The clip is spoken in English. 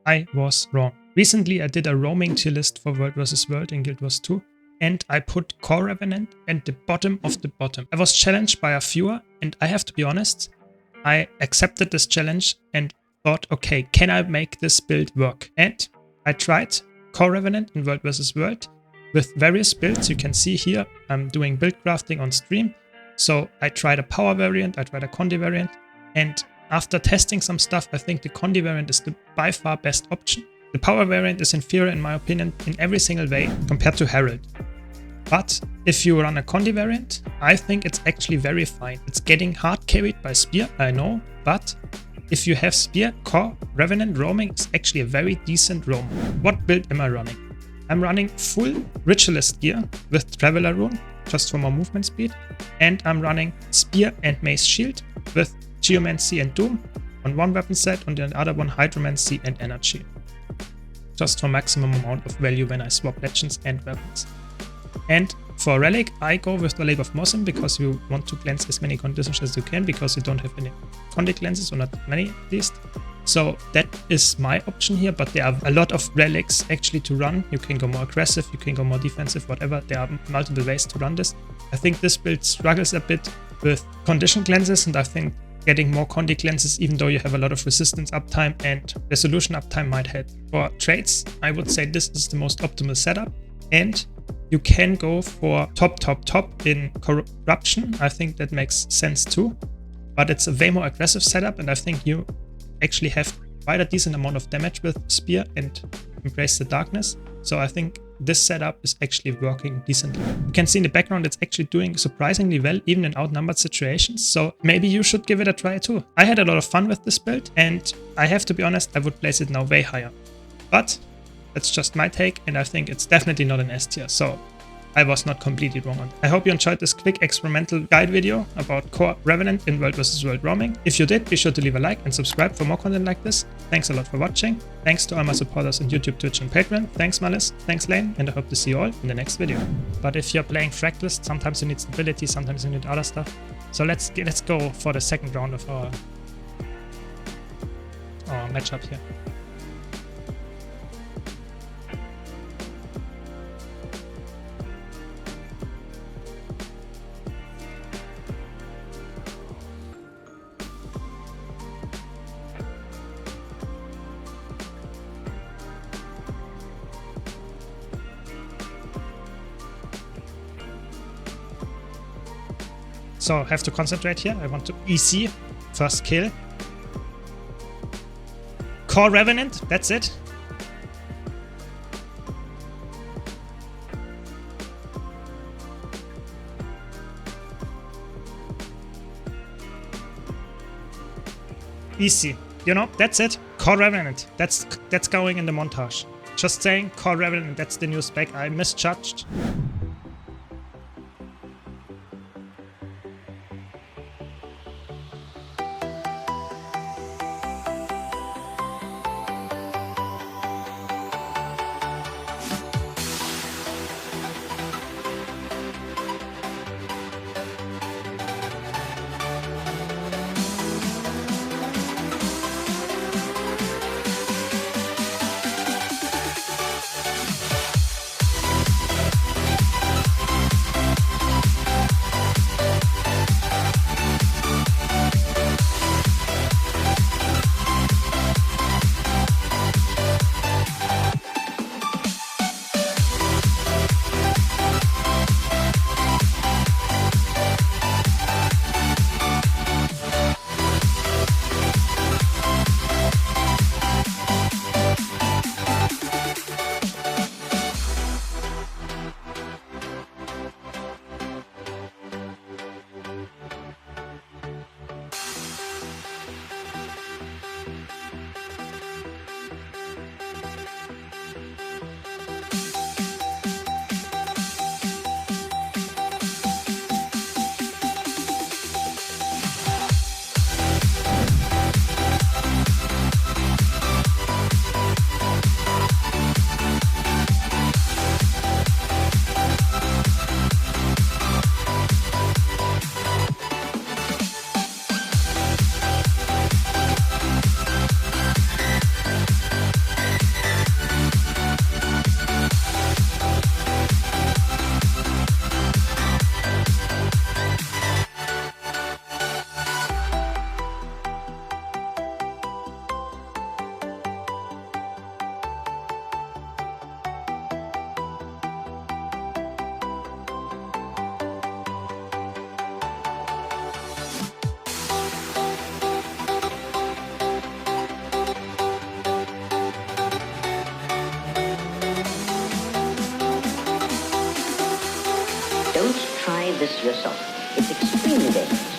I was wrong. Recently, I did a roaming tier list for World vs. World in Guild Wars 2, and I put Core Revenant at the bottom of the bottom. I was challenged by a viewer, and I have to be honest, I accepted this challenge and thought, okay, can I make this build work? And I tried Core Revenant in World vs. World with various builds. You can see here, I'm doing build crafting on stream. So I tried a power variant, I tried a Condi variant, and after testing some stuff, I think the Condi variant is the by far best option. The power variant is inferior in my opinion in every single way compared to Herald. But if you run a Condi variant, I think it's actually very fine. It's getting hard carried by Spear, I know, but if you have Spear, Core Revenant roaming is actually a very decent roam. What build am I running? I'm running full Ritualist gear with Traveler Rune, just for more movement speed, and I'm running Spear and Mace Shield with Geomancy and Doom on one weapon set, on the other one Hydromancy and Energy, just for maximum amount of value when I swap legends and weapons. And for Relic, I go with the Lab of Mosin because you want to cleanse as many conditions as you can because you don't have any Condi cleanses, or not many at least. So that is my option here, but there are a lot of relics actually to run. You can go more aggressive, you can go more defensive, whatever. There are multiple ways to run this. I think this build struggles a bit with condition cleanses, and I think getting more Condi cleanses, even though you have a lot of resistance uptime and resolution uptime, might help. For trades, I would say this is the most optimal setup, and you can go for top in corruption. I think that makes sense too, but it's a way more aggressive setup, and I think you actually have quite a decent amount of damage with Spear and Embrace the Darkness. So I think this setup is actually working decently. You can see in the background it's actually doing surprisingly well, even in outnumbered situations. So maybe you should give it a try too. I had a lot of fun with this build, and I have to be honest, I would place it now way higher. But that's just my take, and I think it's definitely not an S tier. So I was not completely wrong on that. I hope you enjoyed this quick experimental guide video about Core Revenant in World vs. World roaming. If you did, be sure to leave a like and subscribe for more content like this. Thanks a lot for watching. Thanks to all my supporters on YouTube, Twitch and Patreon. Thanks Malice, thanks Lane, and I hope to see you all in the next video. But if you're playing Fractalist, sometimes you need stability, sometimes you need other stuff. So let's go for the second round of our matchup here. So I have to concentrate here. I want to EC, first kill. Core Revenant, that's it. Easy. You know, that's it. Core Revenant. That's going in the montage. Just saying, Core Revenant, that's the new spec. I misjudged. yourself. It's extremely dangerous.